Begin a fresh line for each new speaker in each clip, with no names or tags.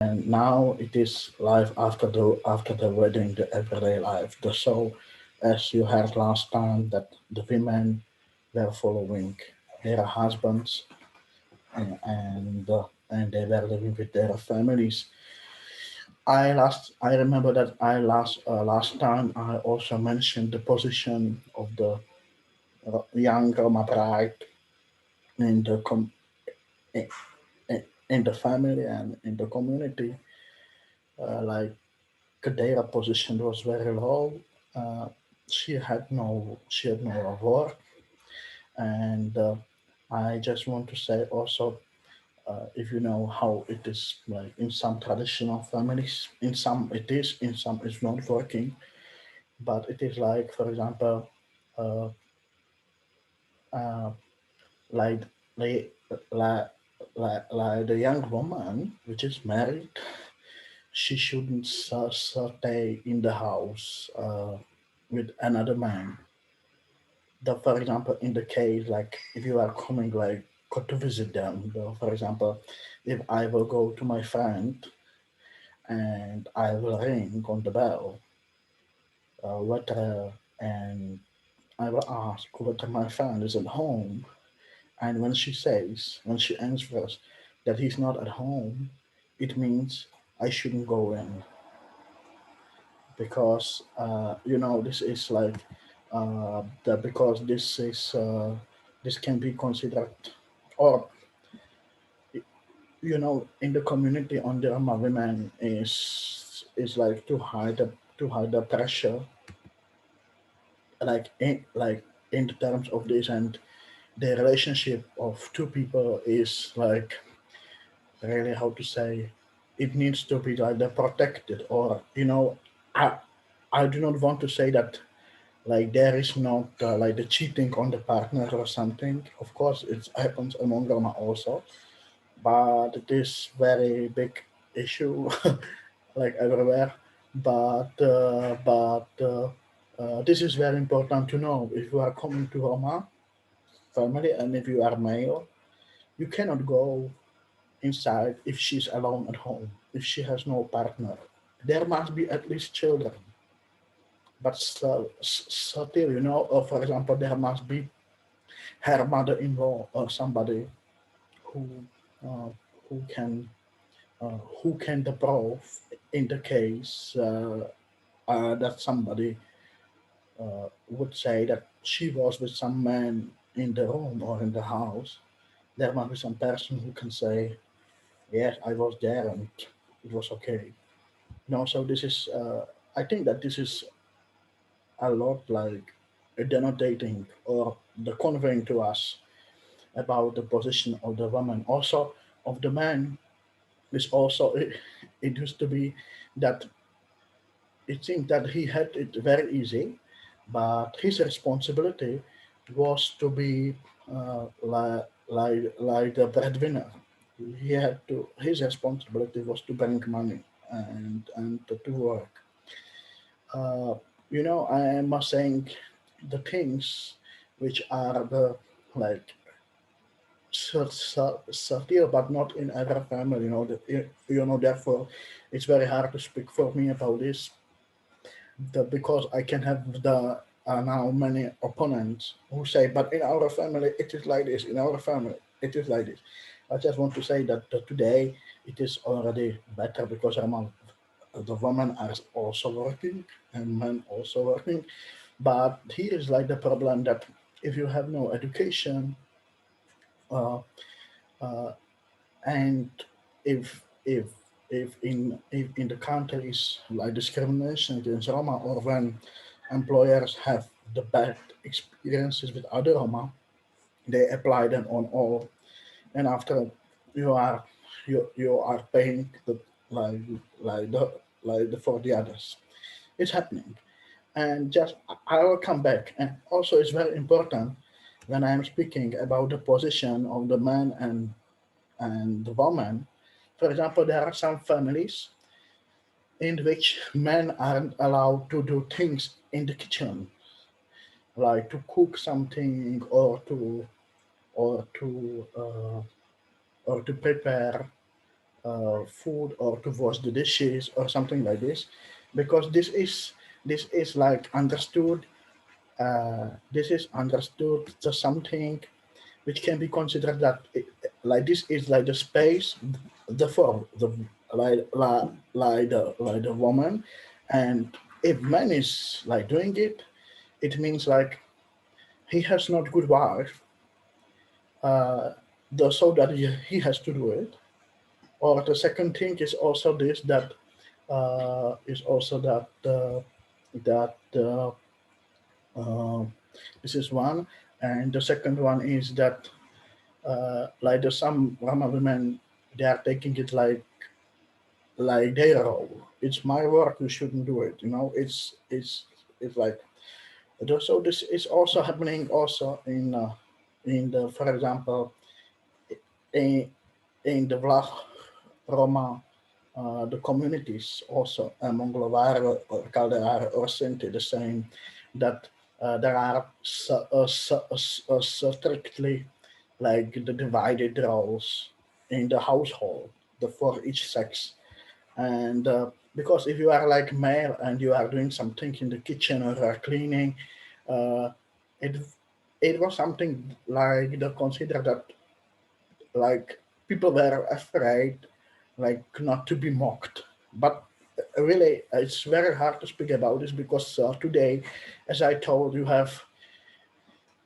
and now it is life after the wedding, the everyday life. So, as you heard last time, that the women were following their husbands, and they were living with their families. I remember that last time I also mentioned the position of the young Roma bride in the in, in the family and in the community. Like their position was very low. Uh, she had no work, and I just want to say also, if you know how it is like in some traditional families, in some it is, in some it's not working, but it is like, for example, uh, uh, like like like like the young woman which is married, she shouldn't stay in the house with another man. For example, in the case like if you are coming like to visit them, for example, if I will go to my friend and I will ring on the bell, whether and I will ask whether my friend is at home, and when she answers that he's not at home, it means I shouldn't go in, because this is like because this can be considered, or in the community on the Roma women is like to hide the pressure, in terms of this, and the relationship of two people is like really, how to say, it needs to be like they're protected, or I I do not want to say that like there is not like the cheating on the partner or something. Of course it happens among Roma also, but it is very big issue like everywhere. But this is very important to know. If you are coming to Roma family and if you are male, you cannot go inside if she's alone at home, if she has no partner. There must be at least children, but still, for example, there must be her mother-in-law or somebody who uh, who can who can prove in the case that somebody would say that she was with some man in the room or in the house. There must be some person who can say, yes, I was there and it was okay. So this is, I think that this is a lot like denotating or the conveying to us about the position of the woman. Also, of the man is also, it used to be that it seemed that he had it very easy, but his responsibility was to be like the breadwinner. He had to. His responsibility was to bring money and to work. Uh, I am saying the things which are the like subtle, but not in every family. Therefore, it's very hard to speak for me about this. Because I can have the now many opponents who say, but in our family it is like this. In our family it is like this. I just want to say that today it is already better because the women are also working and men also working. But here is like the problem that if you have no education, uh, uh, and if if in the countries like discrimination against Roma, or when employers have the bad experiences with other Roma, they apply them on all, and after you are you are paying the like like the for the others. It's happening, and just I will come back. And also, it's very important when I am speaking about the position of the man and the woman. For example, there are some families in which men aren't allowed to do things in the kitchen, like to cook something or to or to prepare food or to wash the dishes or something like this, because this is like understood. This is understood to something which can be considered that like this is like the space, the for the like the woman, and if man is like doing it, it means like he has not good wife, uh, so that he has to do it. Or the second thing is also this that is also that that uh, this is one, and the second one is that like the some Rama women, they are taking it like their role. It's my work. You shouldn't do it. It's like so. This is also happening also in the, for example, in de Vlag, Roma, the communities also Mongolwaren or Kalderaren or Sinti the same, that there are strictly like the divided roles in the household for each sex. And because if you are like male and you are doing something in the kitchen or are cleaning, uh, it it was something like the consider that like people were afraid like not to be mocked. But really it's very hard to speak about this because today, as I told, you have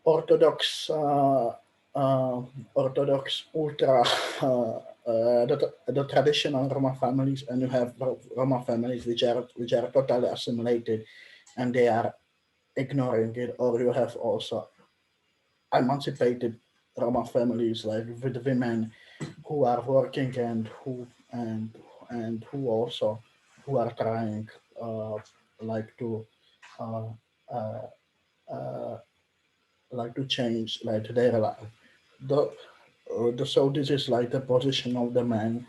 orthodox uh, orthodox ultra the traditional Roma families, and you have Roma families which are totally assimilated and they are ignoring it. Or you have also emancipated Roma families like with women who are working and who also who are trying uh, like to uh, uh, uh, like to change like their life. So this is like the position of the man.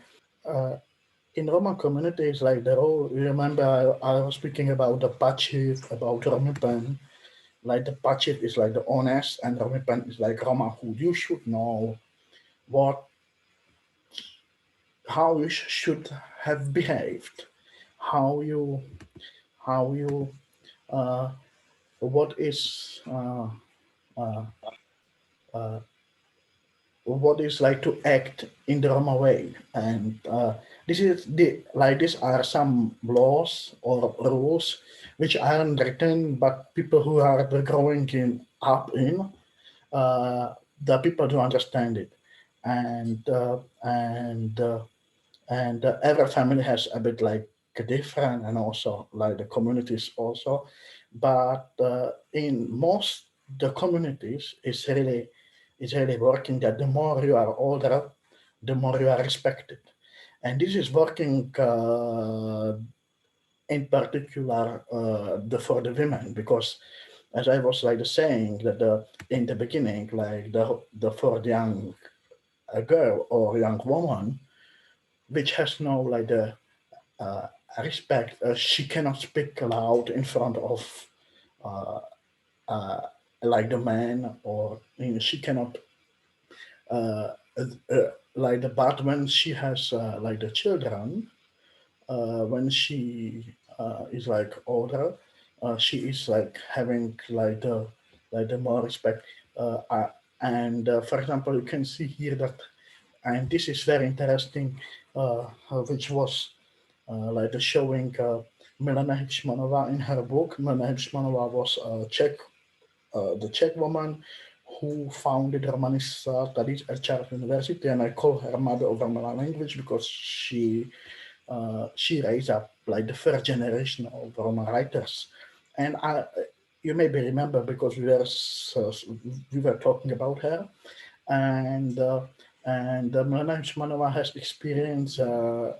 In Roma communities, like the whole, you remember I was speaking about the Pachif, about Romipan. Like the Pachif is like the honest, and Romipan is like Roma who you should know what how you should have behaved, how you how you uh, what is what is like to act in the Roma way. And this is the like these are some laws or rules which aren't written, but people who are growing in up in the people do understand it. And every family has a bit like different, and also like the communities also. But in most the communities is really working that the more you are older, the more you are respected. And this is working in particular for the women, because as I was like saying that in the beginning, like the for the young girl or young woman which has no like the uh, respect. She cannot speak loud in front of uh, uh, like the man, or she cannot uh, like the but when she has like the children, when she is like older, she is like having like the more respect. And for example, you can see here that, and this is very interesting, which was like the showing Milena Hečmanová in her book. Milena Hečmanová was the Czech woman who founded Romanist studies at Charles University, and I call her mother of Roman language because she raised up like the first generation of Roman writers. And you maybe remember because we were talking about her, and Milena Hečmanová has experienced uh,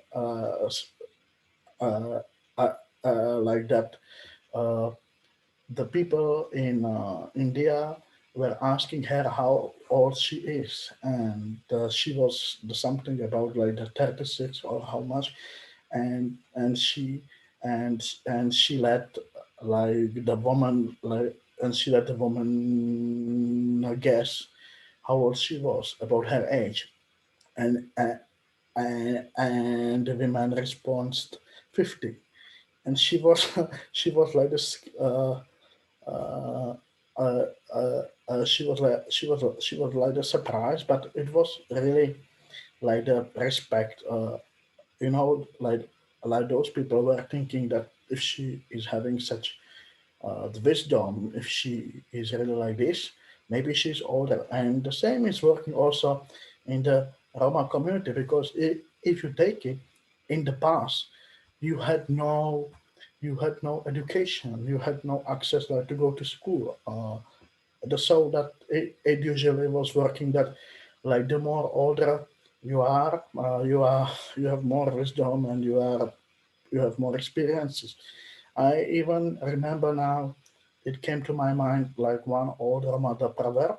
uh, like that. Uh, the people in India were asking her how old she is, and she was something about like the 36 or how much, and she let like the woman like and she let the woman guess how old she was about her age, and and the women responded 50, and she was she was like this. Uh, uh, she was like a surprise, but it was really like the respect. Like those people were thinking that if she is having such the wisdom, if she is really like this, maybe she's older. And the same is working also in the Roma community, because if you take it, in the past, you had no you had no education, you had no access like to go to school. So that it usually was working that like the more older you have more wisdom, and you have more experiences. I even remember now, it came to my mind like one older mother proverb,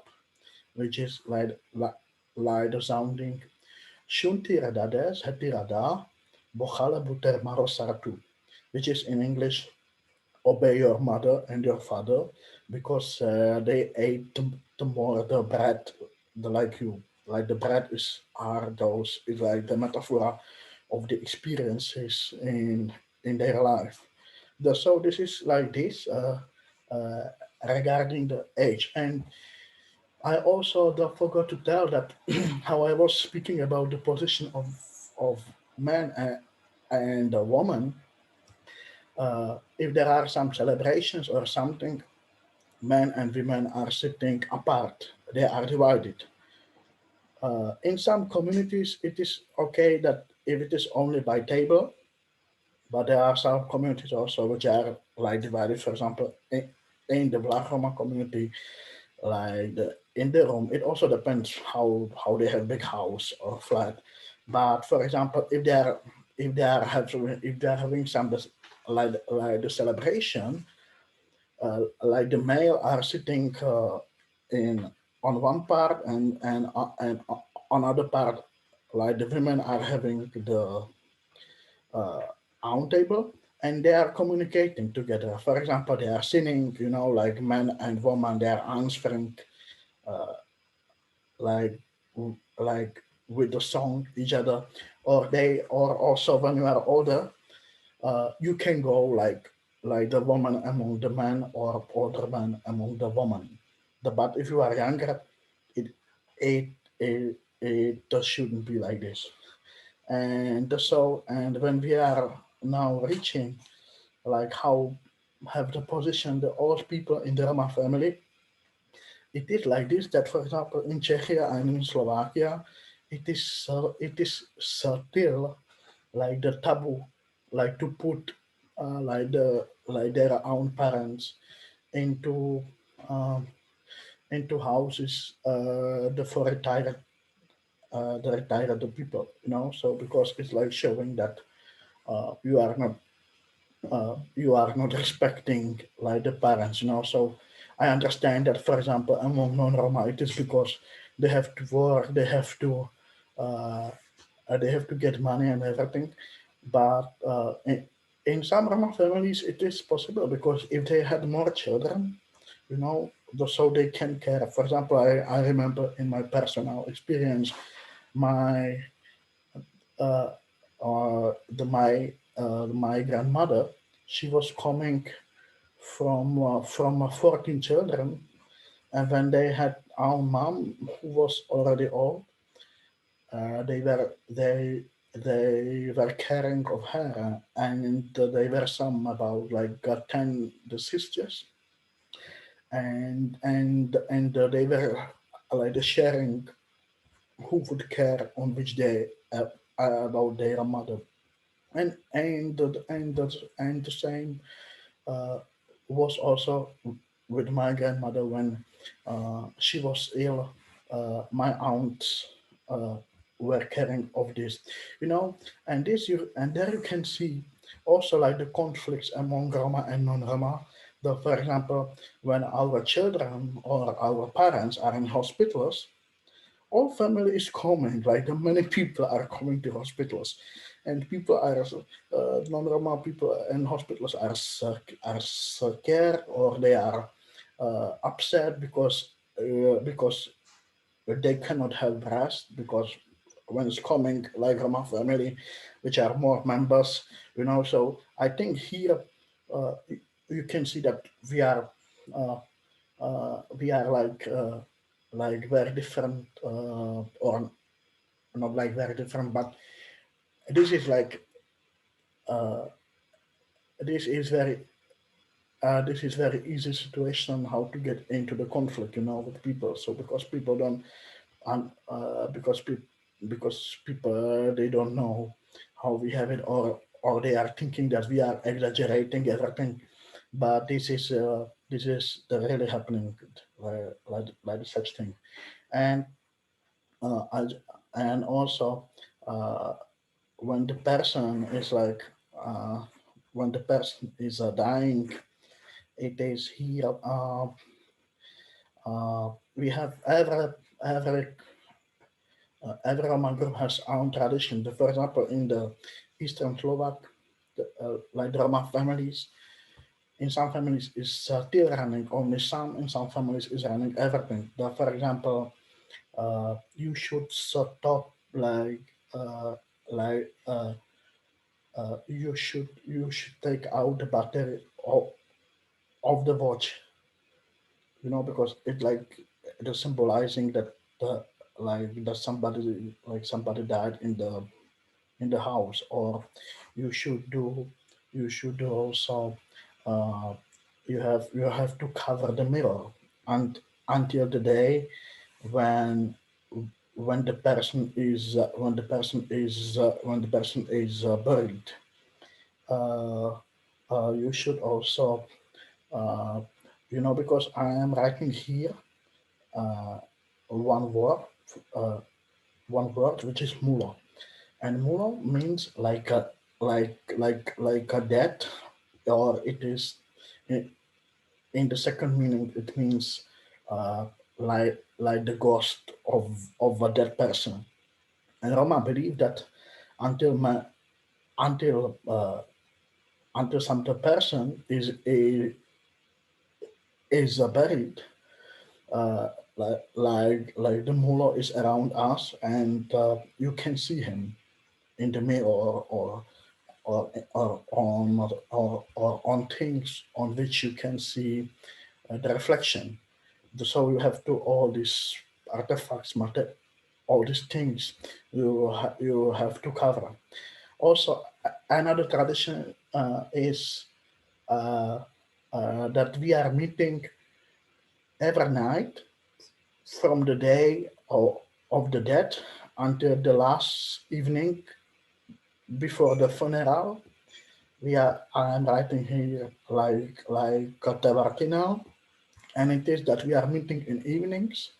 which is like the sounding Shuntiradades hetirada bochala buter marosartu, which is in English, obey your mother and your father, because they ate the more the bread, the like you like the bread are those is like the metaphor of the experiences in their life. So this is like this uh, regarding the age. And I also don't forgot to tell that how I was speaking about the position of man and a woman. If there are some celebrations or something, men and women are sitting apart. They are divided. In some communities, it is okay that if it is only by table, but there are some communities also which are like divided. For example, in the Black Roma community, like in the room, it also depends how they have big house or flat. But for example, if they are having some like the celebration, like the male are sitting in on one part, and another part, like the women are having the uh, round table, and they are communicating together. For example, they are singing, like man and woman, they are answering uh, like like with the song each other, or also when you are older, you can go like the woman among the men, or older man among the woman. But if you are younger, it it it shouldn't be like this. And when we are now reaching like how have the position the old people in the Roma family, it is like this, that for example in Czechia and in Slovakia, it is still like the taboo, like to put like their own parents into um, into houses, the retired people, so because it's like showing that you are not respecting like the parents, so I understand that, for example, among non-Roma, it is because they have to work, uh, they have to get money and everything. But in some Roma families, it is possible, because if they had more children, so they can care. For example, I remember in my personal experience, my uh, my grandmother, she was coming from 14 children, and when they had our mom, who was already old, they were caring of her, and they were some about like 10 the sisters, and they were like sharing who would care on which day about their mother. And the same uh, was also with my grandmother when she was ill. My aunts uh, were caring of this, you know, and there you can see also like the conflicts among Roma and non-Roma. For example, when our children or our parents are in hospitals, all family is coming. Like many people are coming to hospitals, and people are non-Roma people in hospitals are scared, or they are upset because they cannot have rest, because when it's coming like Roma family, which are more members, So I think here you can see that uh, we are like very different, or not like very different, but this is like uh, this is very this is very easy situation how to get into the conflict, with people. So because people don't, and because people they don't know how we have it, or they are thinking that we are exaggerating everything, but this is the really happening, like such thing. And uh, I- and also uh, when the person is like uh, when the person is dying, it is here. We have every Roman group has own tradition. For example, in the Eastern Slovak, like the Roma families, in some families is still running only some, in some families is running everything. For example, you should stop uh, like you should take out the battery of the watch, because it like it is symbolizing that the that somebody died in the house. Or you should do you should do also uh, you have to cover the mirror, and until the day when when the person is buried. uh, you should also uh, because I am writing here uh, one word uh, one word which is mula. And mula means like a death, or it is in, in the second meaning it means uh, like the ghost of a dead person. And Roma believe that until ma- until until some the person is buried, uh, like the mullah is around us, and you can see him in the mirror, or on things on which you can see the reflection. So you have to all these artifacts, all these things you have to cover. Also, another tradition is uh, that we are meeting every night from the day of the dead until the last evening before the funeral. I am writing here like a tabernacle, and it is that we are meeting in evenings,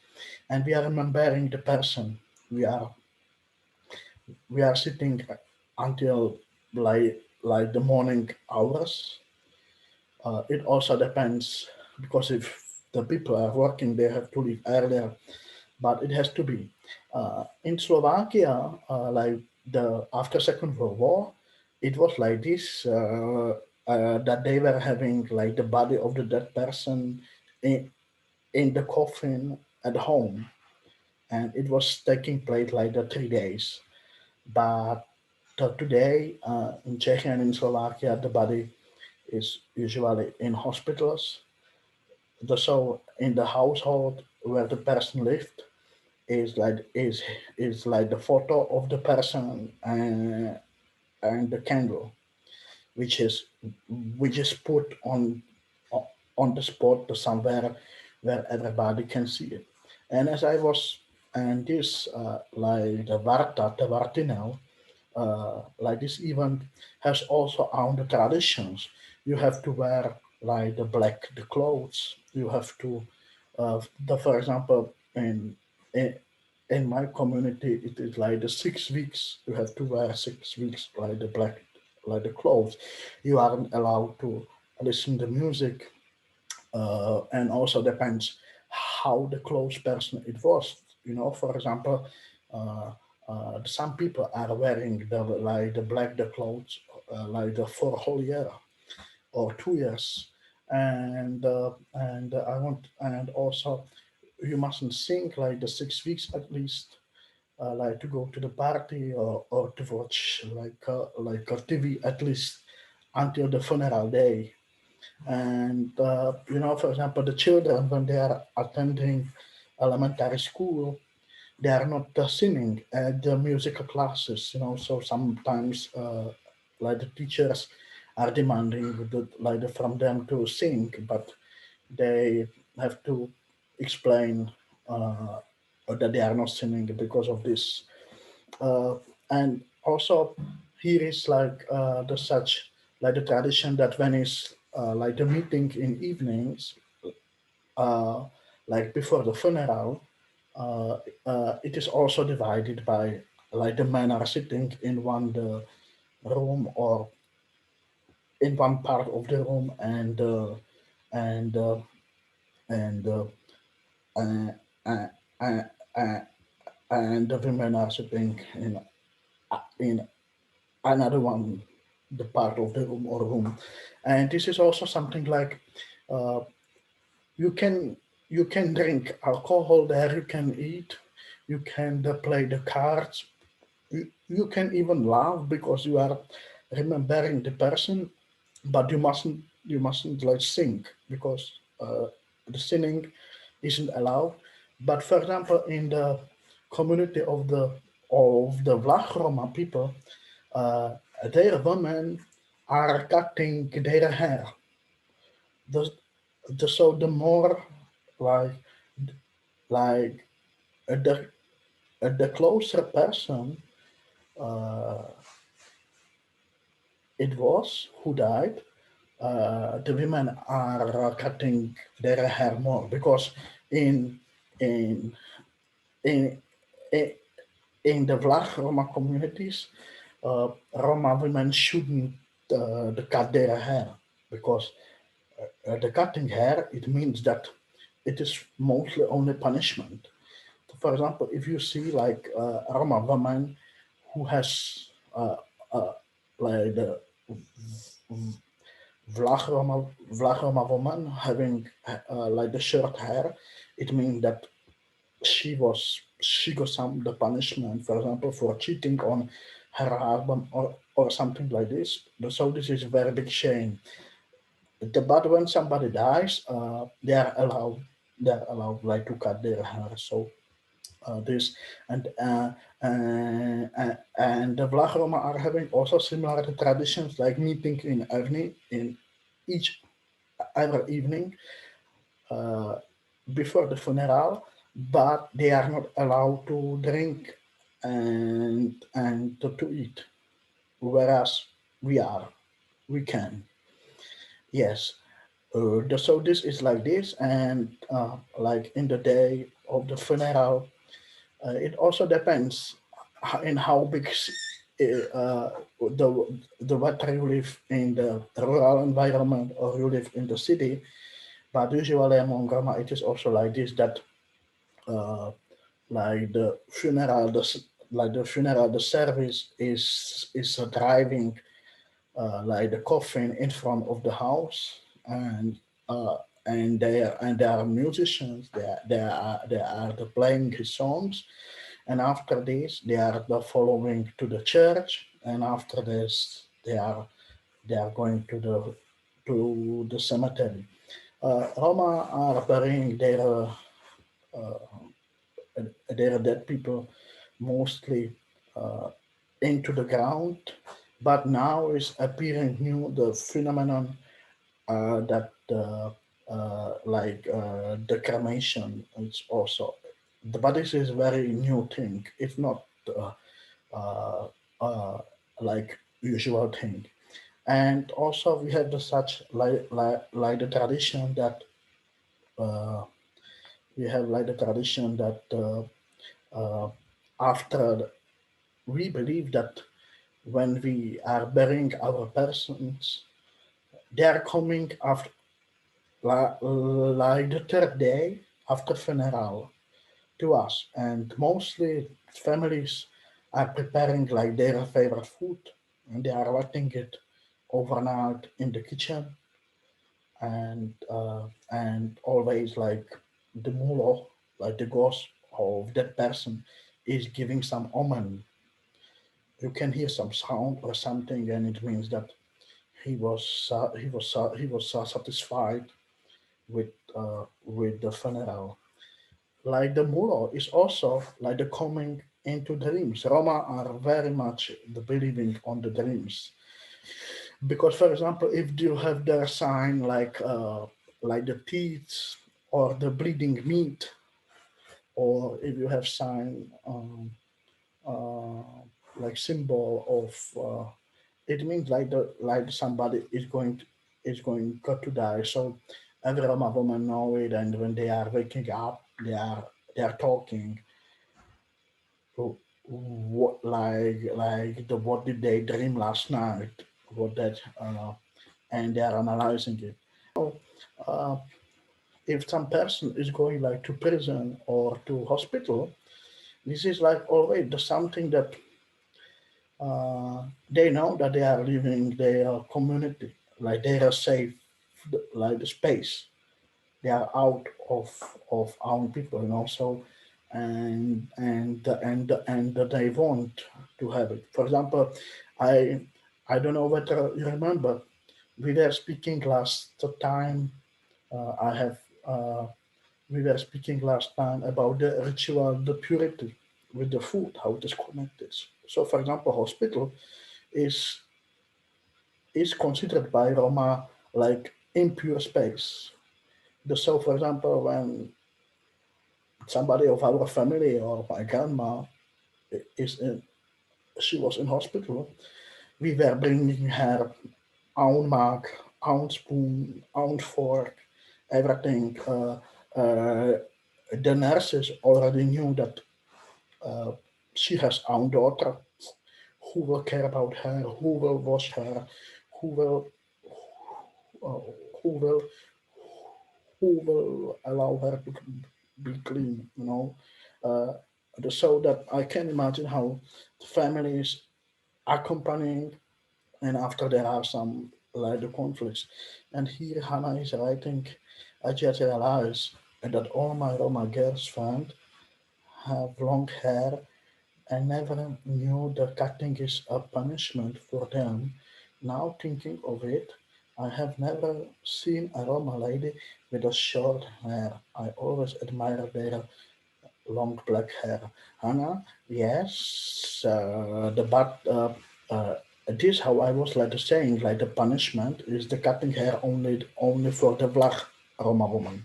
and we are remembering the person. We are we are sitting until like the morning hours. It also depends, because if the people are working, they have to leave earlier, but it has to be. In Slovakia, like the after Second World War, it was like this, that they were having like the body of the dead person in, in the coffin at home, and it was taking place like the 3 days. But today, in Czechia and in Slovakia, the body is usually in hospitals. So in the household where the person lived is like the photo of the person, and the candle, which is put on the spot to somewhere where everybody can see it. And as I was and this like the Vartinel, like this event has also own the traditions. You have to wear like the clothes. You have to for example in in my community it is like the 6 weeks. You have to wear 6 weeks like the black, like the clothes. You aren't allowed to listen to music, and also depends how the close person it was. For example, uh, some people are wearing the black the clothes like the for a whole year or 2 years, and I want and also you mustn't sing like the 6 weeks at least, like to go to the party or to watch like a TV at least until the funeral day. And for example, the children when they are attending elementary school, they are not singing at the musical classes. So sometimes like the teachers are demanding from them to sing, but they have to explain uh, that they are not singing because of this. And also here is like the such like the tradition that when is like the meeting in evenings, uh, like before the funeral, uh, it is also divided by like the men are sitting in one the room or in one part of the room, and and uh, uh, uh, uh, and the women are sitting in another one, the part of the room or room. And this is also something like uh, you can you can drink alcohol there, you can eat, you can play the cards, you can even laugh because you are remembering the person, but you mustn't like sing because the singing isn't allowed. But for example, in the community of the Vlach Roma people, uh, their women are cutting their hair. The, so the more like like the the closer person uh, it was who died, the women are cutting their hair more because in in in in, in the Vlach Roma communities, Roma women shouldn't cut their hair because the cutting hair it means that it is mostly only punishment. For example, if you see like a Roma woman who has uh, like the Vlachroma woman having like the short hair, it means that she got some the punishment, for example, for cheating on her husband or something like this. So this is a very big shame. But when somebody dies, they are allowed like to cut their hair. So this and the Vlachroma are having also similar traditions like meeting in each every evening uh, before the funeral, but they are not allowed to drink and to eat, whereas we are, we can. Yes. So this is like this, and like in the day of the funeral, it also depends in how big the whether you live in the rural environment or you live in the city. But usually among Roma, it is also like this that uh, like the service is driving like the coffin in front of the house, and uh, there are musicians. They are playing his songs, and after this they are the following to the church, and after this they are going to the cemetery. Roma are burying their dead people mostly uh, into the ground, but now is appearing new the phenomenon that the cremation is also but this is very new thing. It's not uh, uh, like usual thing. And also we have the such like the tradition that uh, we have like the tradition that uh, after we believe that when we are burying our persons, they are coming after like the third day after funeral to us, and mostly families are preparing like their favorite food, and they are letting it overnight in the kitchen, and always like the mullah, like the ghost of that person, is giving some omen. You can hear some sound or something, and it means that he was satisfied with the funeral. Like the mullah is also like the coming into dreams. Roma are very much the believing on the dreams, because, for example, if you have their sign like the teeth or the bleeding meat, or if you have sign uh, like symbol of it means like somebody is going got to die. So every Roma woman know it, and when they are waking up, they are talking. What like the what did they dream last night? What that and they are analyzing it. Uh, if some person is going like to prison or to hospital, this is like always the something that they know that they are living their community, like they are safe, like the space. They are out of our people, So, and they want to have it. For example, I I don't know whether you remember, we were speaking last time. I have. We were speaking last time about the ritual, the purity with the food, how it is connected. So, for example, hospital is is considered by Roma like impure space. So, for example, when somebody of our family or my grandma is in, she was in hospital, we were bringing her own mug, own spoon, own fork, everything. The nurses already knew that uh, she has own daughter who will care about her, who will wash her, who will uh, who will who will allow her to be clean, Uh, so that I can imagine how the family is accompanying, and after there are some like the conflicts. And here Hannah is writing, I just realized that all my Roma girls friends have long hair and never knew the cutting is a punishment for them. Now thinking of it, I have never seen a Roma lady with a short hair. I always admire their long black hair. Hannah, yes, the but this how I was like saying, like the punishment is the cutting hair only for the black Roma woman,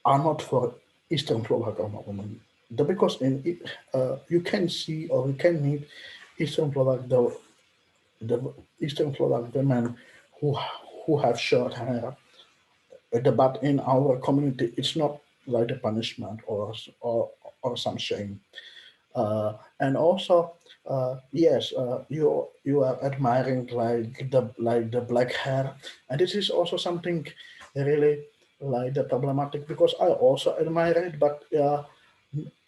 are not for Eastern Slovak Roma woman. Because you can see or you can meet Eastern Slovak the Eastern Slovak women who who have short hair. But in our community, it's not like a punishment or some shame. And also, yes, you are admiring like the black hair, and this is also something really like the problematic, because I also admire it, but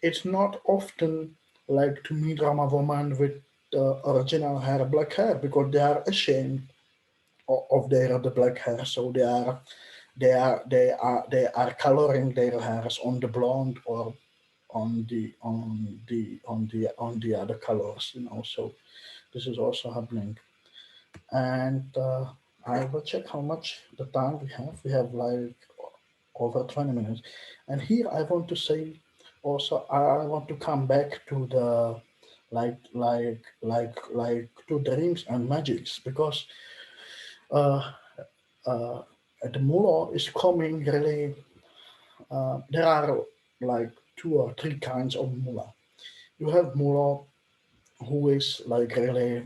it's not often like to meet Rama woman with original hair, black hair, because they are ashamed of their the black hair, so they are coloring their hairs on the blonde or on the other colors, So this is also happening, and I will check how much the time we have. We have like over 20 minutes, and here I want to say also I want to come back to the like to dreams and magics, because uh, uh, the mullah is coming really. There are like two or three kinds of mullah. You have mullah who is like really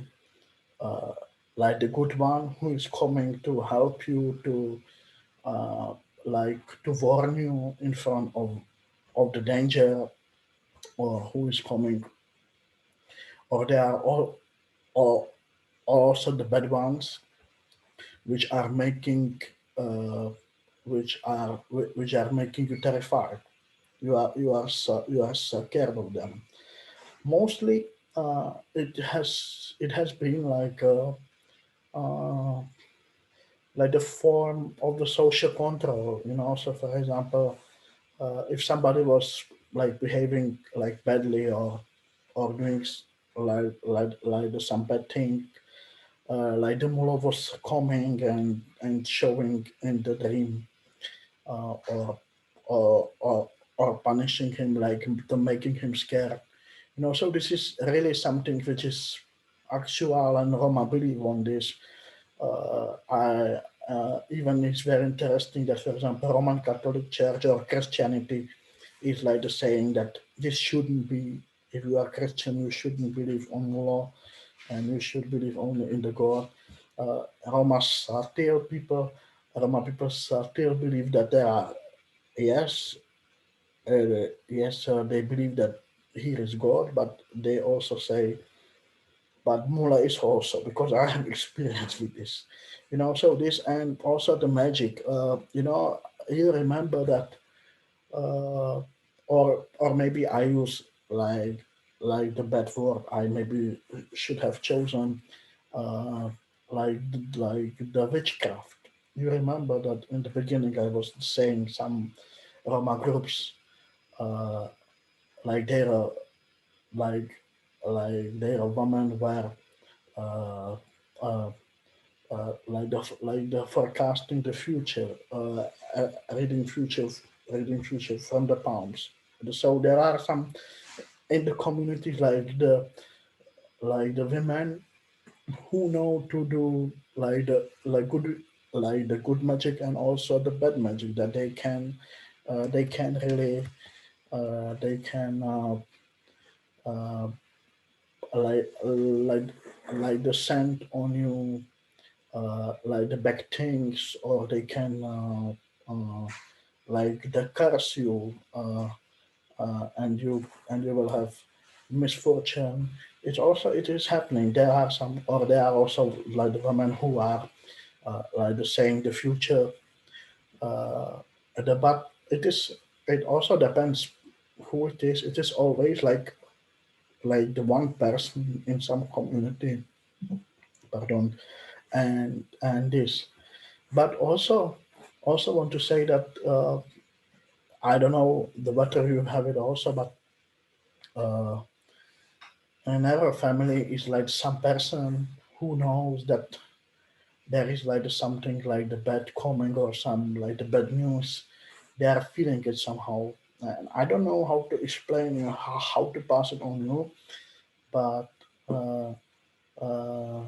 uh, like the good one, who is coming to help you to uh, like to warn you in front of the danger, or who is coming, or they are all or also the bad ones, which are making uh, which are making you terrified. You are scared of them. Mostly, it has been uh, like the form of the social control. So, for example, if somebody was like behaving like badly, or doing like some bad thing, like the mullah was coming and showing in the dream, uh, or or punishing him, like the making him scared. So this is really something which is actual, and Roma believe on this. I Even it's very interesting that, for example, Roman Catholic Church or Christianity is like the saying that this shouldn't be. If you are Christian, you shouldn't believe on law, and you should believe only in the God. Roma people still believe that there are, yes, they believe that here is God, but they also say, but Mula is also, because I have experience with this. So this, and also the magic. You remember that, uh, or maybe I use like the bad word. I maybe should have chosen, uh, like the witchcraft. You remember that in the beginning I was saying some Roma groups, uh, like they're like they're a woman where, uh, uh, like the forecasting the future, reading future, from the palms. So there are some in the community, like the women who know to do like the good magic, and also the bad magic, that they can really, they can uh, like the scent on you, like the bad things, or they can, like the curse you, and you will have misfortune. It is happening. There are some, or there are also like the women who are, like the saying the future. Uh, but it also depends who it is. It is always like the one person in some community, pardon, and this. But also want to say that, I don't know the whether you have it also, but uh, in our family is like some person who knows that there is like something like the bad coming, or some like the bad news. They are feeling it somehow, and I don't know how to explain, how to pass it on you. But uh, uh,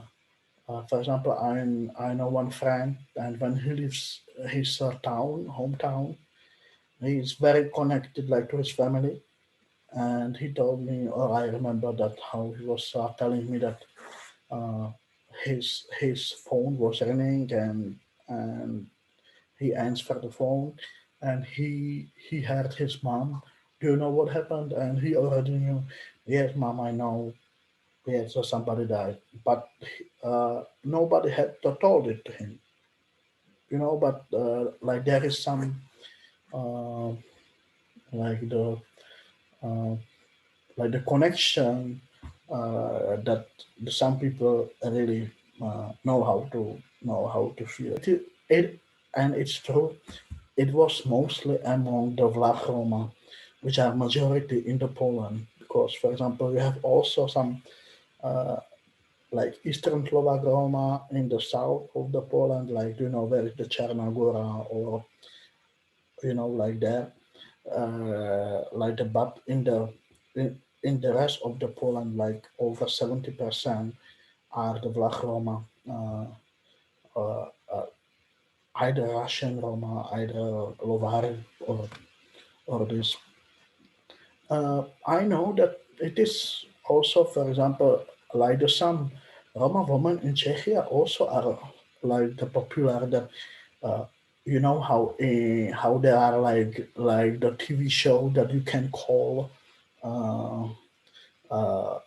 for example, I know one friend, and when he leaves his hometown, he's very connected like to his family. And he told me, or I remember that how he was telling me that, uh, his phone was ringing, and he answered the phone, and he heard his mom. Do you know what happened? And he already knew. Yes, mom, I know. Yes, so somebody died, but nobody had told it to him. But like there is some, uh, like the uh, like the connection, that some people really, know how to feel it, and it's true. It was mostly among the Vlach Roma, which are majority in the Poland. Because, for example, you have also some, uh, like Eastern Slovak Roma in the south of the Poland, like where is the Černá Gora, or like that, like the but in the rest of the Poland, like over 70% are the Vlach Roma, uh, uh, either Russian Roma, either Lovar, or this. I know that it is also, for example, like the some Roma women in Czechia also are like the popular that, uh, how there are like the TV show that you can call, uh,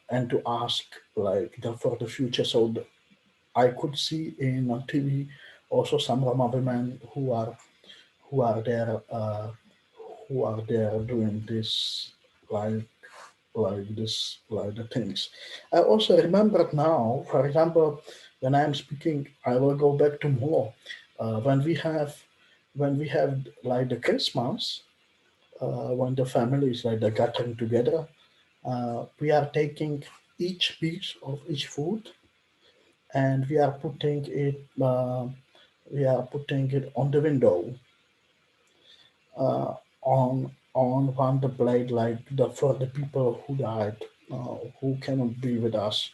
and to ask like for the future. So I could see in TV also some Roma women who are there doing this, like like the things. I also remembered now, for example, when I'm speaking, I will go back to more, when we have like the Christmas. when the family is like the gathering together, we are taking each piece of each food and we are putting it on the window, on one the blade, like for the people who died, who cannot be with us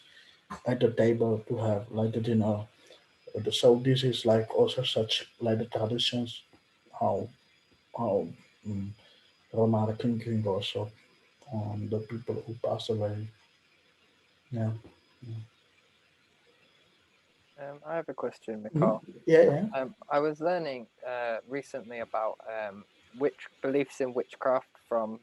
at the table to have like the dinner. So this is like also such like the traditions, how how mm, Roma are thinking also on the people who pass away. Yeah.
I have a question,
Mhm.
Mikhail.
Yeah, yeah.
I was learning recently about witch beliefs in witchcraft from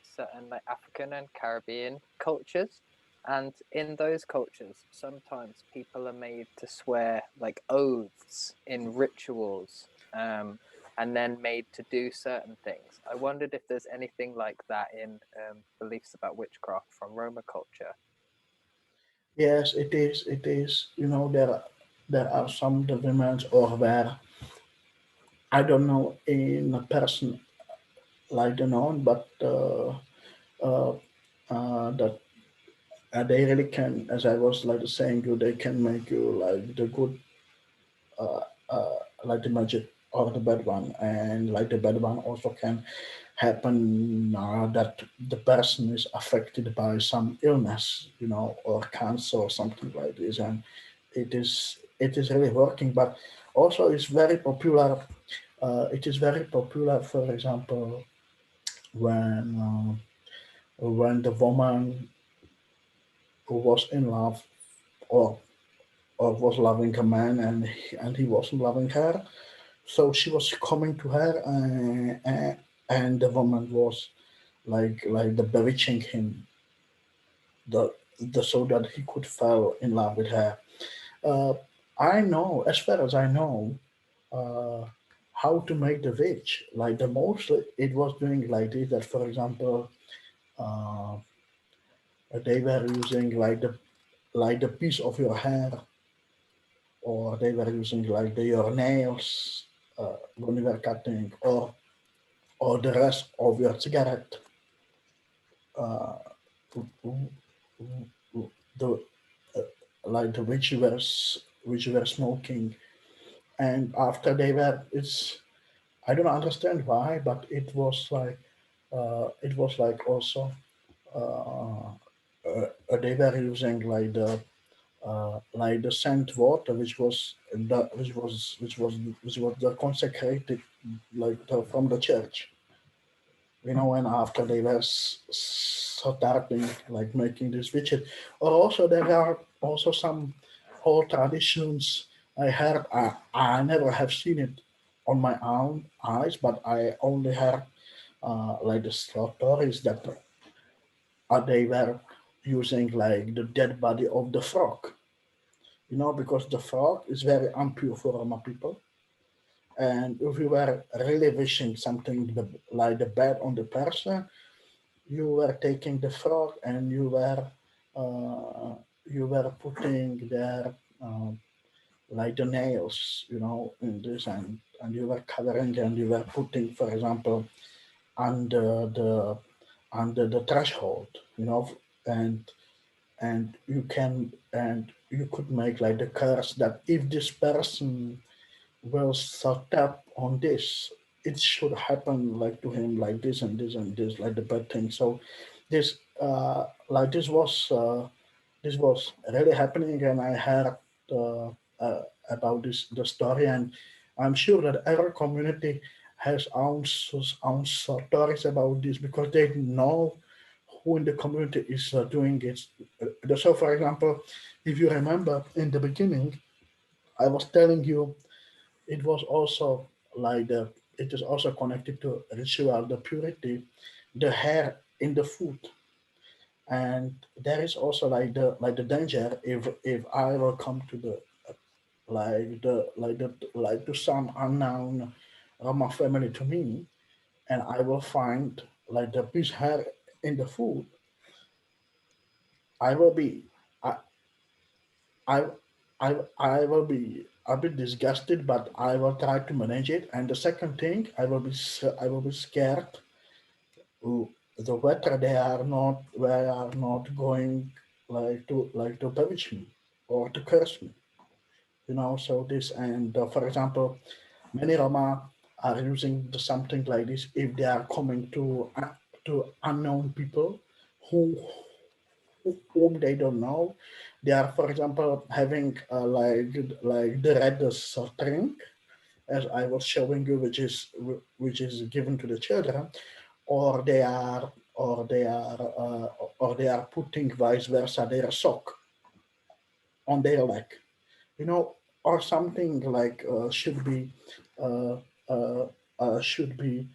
certain like African and Caribbean cultures, and in those cultures, sometimes people are made to swear like oaths in rituals, and then made to do certain things. I wondered if there's anything like that in beliefs about witchcraft from Roma culture.
Yes, it is. It is. There are some documents or where I don't know in a person like the known, but uh, that they really can, as I was like saying you, they can make you like the good, uh, like the magic or the bad one, and like the bad one also can happen that the person is affected by some illness, or cancer or something like this, and it is really working. But also, it's very popular. It is very popular, for example, when the woman who was in love or or was loving a man and he wasn't loving her, so she was coming to her, and the woman was like the bewitching him, the so that he could fall in love with her. Uh, I know, as far as I know, uh, how to make the witch. Like the most it was doing like this. That for example, uh, they were using like the piece of your hair, or they were using like your nails when you were cutting, or the rest of your cigarette. Uh, the like the which were smoking, and after they were it's I don't understand why, but it was like also uh, they were using like the scent water, which was the consecrated, from the church, and after they were starting like making this widget. Or also there are also some old traditions I heard. I never have seen it on my own eyes, but I only heard like the stories that they were using like the dead body of the frog, because the frog is very impure for Roma people. And if you were really wishing something like the bad on the person, you were taking the frog and uh, you were putting their like the nails, in this, and you were covering, and you were putting, for example, under the under the threshold, and you could make like the curse that if this person will set up on this, it should happen like to him like this and this and this, like the bad thing. So this was really happening, and I heard uh, uh, about the story, and I'm sure that every community has own stories about this, because they know who in the community is doing it. So, for example, if you remember in the beginning, I was telling you it was also like it is also connected to ritual, the purity, the hair in the food, and there is also like the danger if I will come to the like to some unknown Roma family to me, and I will find like the piece hair in the food. I will be I I I will be a bit disgusted, but I will try to manage it. And the second thing, I will be scared the weather they are not going like to punish me or to curse me, so this, and for example, many Roma are using something like this if they are coming to unknown people who whom they don't know. They are, for example, having like the red string, as I was showing you, which is given to the children, or they are putting vice versa their sock on their leg, you know, or something like uh, uh, should be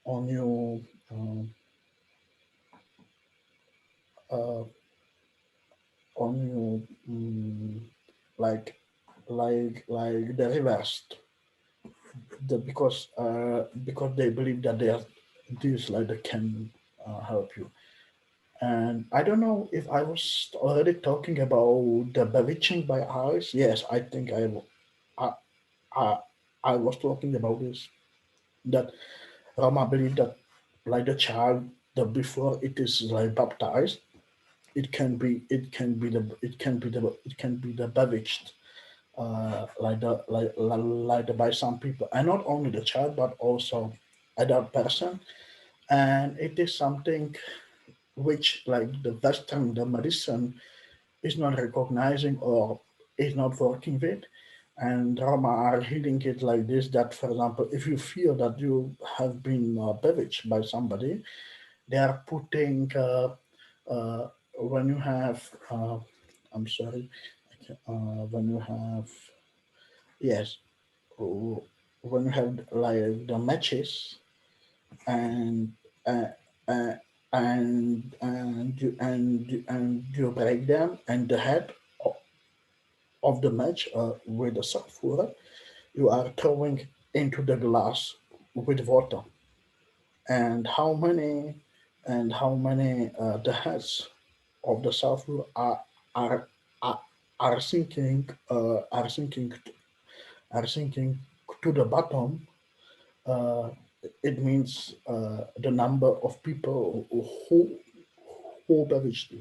on your uh, on your like the reversed, because they believe that they are this like that can help you. And I don't know if I was already talking about the bewitching by eyes. Yes, I think I, I, I was talking about this. That Rama believe that like the child, the before it is like baptized, it can be the bewitched, like by some people, and not only the child but also adult person. And it is something which like the medicine is not recognizing or is not working with. And Rama are healing it like this, that for example, if you feel that you have been bewitched by somebody, they are putting uh, when you have I'm sorry, when you have, yes, when you have like the matches, and uh, uh, and you break them, and the head of the match with the sulfur you are throwing into the glass with water. And how many the heads of the sulfur are are, are sinking are sinking to the bottom. uh, it means the number of people who perished.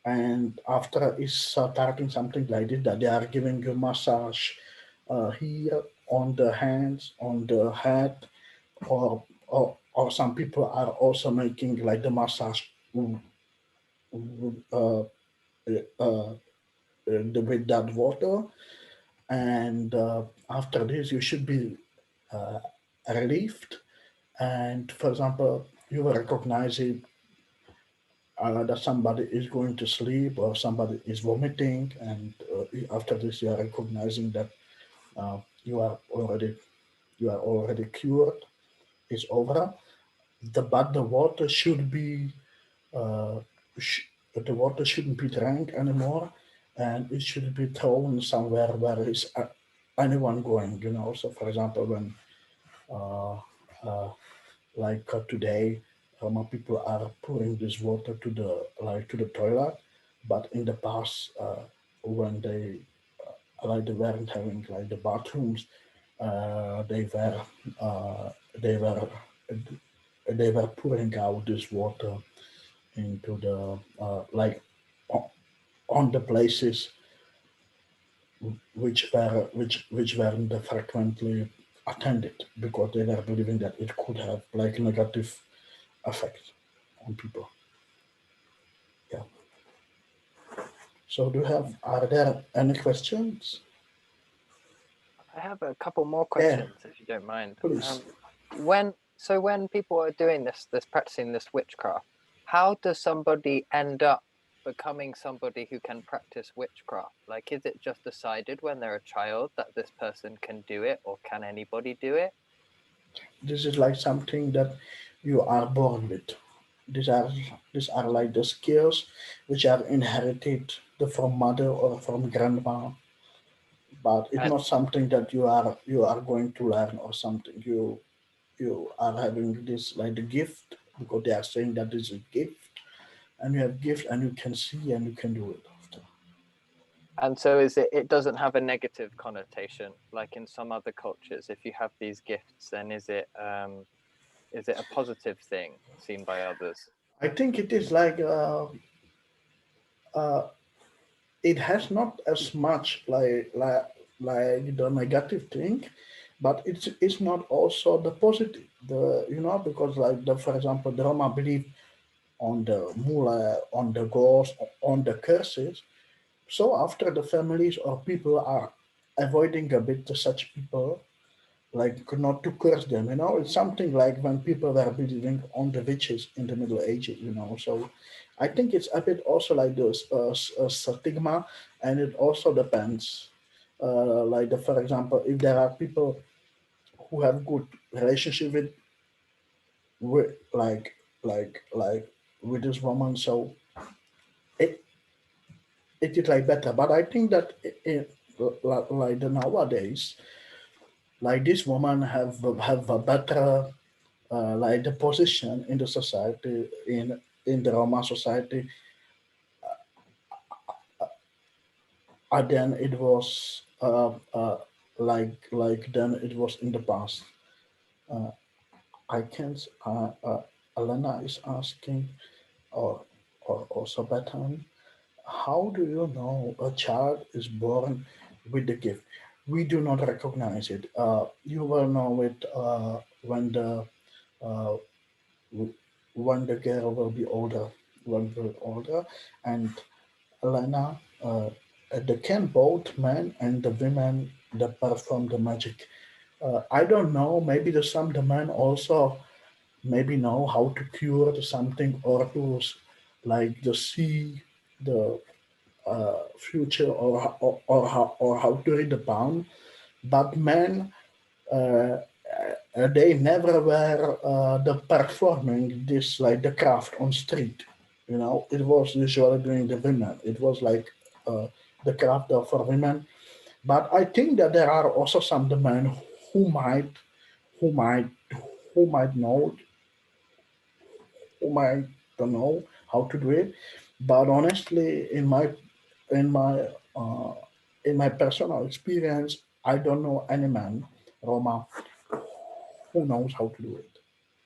And after is starting something like this, that they are giving you massage here on the hands, on the head, or some people are also making like the massage uh, uh, with that water. And after this you should be uh, relieved. And for example, you will recognize it, that somebody is going to sleep or somebody is vomiting. And after this you are recognizing that uh, you are already you are already cured. It's over. But the water should be uh, sh- the water shouldn't be drank anymore, and it should be thrown somewhere where is anyone going. So for example, when uh, uh, today, more people are pouring this water to the toilet. But in the past, when they weren't having like the bathrooms, they were uh, they were they were pouring out this water into the on the places which weren't frequently attended, because they were believing that it could have like negative effect on people. Yeah. So are there any questions?
I have a couple more
Yeah,
questions, if you don't mind.
please.
When people are doing this practicing this witchcraft, how does somebody end up becoming somebody who can practice witchcraft? Like, is it just decided when they're a child that this person can do it, or can anybody do it?
This is like something that you are born with. These are these are like the skills which are inherited from mother or from grandma. But it's
And
not something that you are going to learn or something. You are having this like the gift, because they are saying that this is a gift, and you have gift and you can see and you can do it after.
and so is it? It doesn't have a negative connotation like in some other cultures. If you have these gifts, then Is it a positive thing seen by others?
I think it is like uh, it has not as much like the negative thing, but it's not also the positive. The because like the for example the Roma believe on the mula, on the ghost, on the curses. So after the families or people are avoiding a bit to such people, like not to curse them, it's something like when people were believing on the witches in the Middle Ages. So I think it's a bit also like this stigma, and it also depends. Like for example, if there are people who have good relationship with like with this woman, so it it is like better. But I think that like the nowadays, like this woman have a better like the position in the society in the Roma society than it was like than it was in the past. Uh, I can't. Elena is asking, or also Batan, how do you know a child is born with the gift? We do not recognize it. You will know it uh, when the girl will be older, and Elena, they can both men and the women that perform the magic. I don't know. Maybe the some the men also maybe know how to cure something or to like to see the future or how to read the palm. But men, uh, they never were the performing this like the craft on street. It was usually doing the women. It was like uh, the craft for women. But I think that there are also some the men who might who might who might know whom I don't know how to do it. But honestly, in my uh, in my personal experience, I don't know any man, Roma, who knows how to do it.